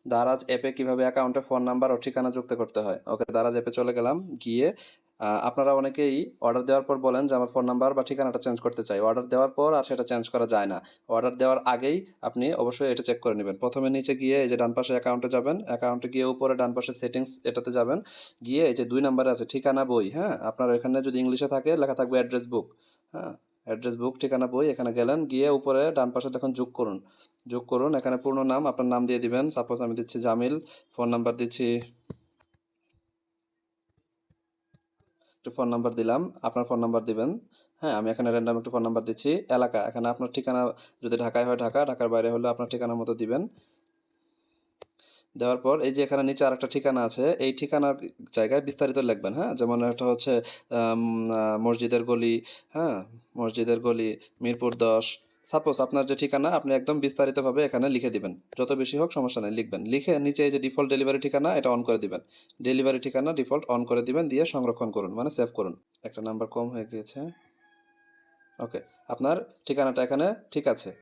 দারাজ অ্যাপে কিভাবে অ্যাকাউন্টে ফোন নাম্বার ও ঠিকানা যুক্ত করতে হয়। ওকে, দারাজ অ্যাপে চলে গেলাম। গিয়ে আপনারা অনেকেই অর্ডার দেওয়ার পর বলেন যে আমার ফোন নাম্বার বা ঠিকানাটা চেঞ্জ করতে চাই। অর্ডার দেওয়ার পর আর সেটা চেঞ্জ করা যায় না। অর্ডার দেওয়ার আগেই আপনি অবশ্যই এটা চেক করে নেবেন। প্রথমে নিচে গিয়ে এই যে ডান পাশে অ্যাকাউন্টে যাবেন। অ্যাকাউন্টে গিয়ে উপরে ডান পাশে সেটিংস এটাতে যাবেন। গিয়ে এই যে 2 নাম্বারে আছে ঠিকানা বই, হ্যাঁ? আপনার এখানে যদি ইংলিশে থাকে লেখা থাকবে অ্যাড্রেস বুক, হ্যাঁ? অ্যাড্রেস বুক, ঠিকানা বই, এখানে গেলেন। গিয়ে উপরে ডান পাশে দেখুন যোগ করুন। যোগ করুন। এখানে পূর্ণ নাম, আপনার নাম দিয়ে দিবেন। সাপোজ আমি দিচ্ছি জামিল। ফোন নাম্বার দিচ্ছি, একটু ফোন নাম্বার দিলাম। আপনার ফোন নাম্বার দিবেন। হ্যাঁ, আমি এখানে র্যান্ডম একটু ফোন নাম্বার দিচ্ছি। এলাকা, এখানে আপনার ঠিকানা, যদি ঢাকায় হয় ঢাকা, ঢাকার বাইরে হলে আপনার ঠিকানার মতো দিবেন। দেওয়ার পর এই যে এখানে নিচে আরেকটা ঠিকানা আছে, এই ঠিকানার জায়গায় বিস্তারিত লিখবেন, হ্যাঁ? যেমন একটা হচ্ছে মসজিদের গলি, হ্যাঁ? মসজিদের গলি, মিরপুর 10। সাপোজ আপনার যে ঠিকানা আপনি একদম বিস্তারিতভাবে এখানে লিখে দিবেন। যত বেশি হোক সমস্যা নেই, লিখবেন। লিখে নিচে এই যে ডিফল্ট ডেলিভারি ঠিকানা এটা অন করে দিবেন। ডেলিভারি ঠিকানা ডিফল্ট অন করে দিবেন, দিয়ে সংরক্ষণ করুন, মানে সেভ করুন। একটা নাম্বার কম হয়ে গিয়েছে। ওকে, আপনার ঠিকানাটা এখানে ঠিক আছে।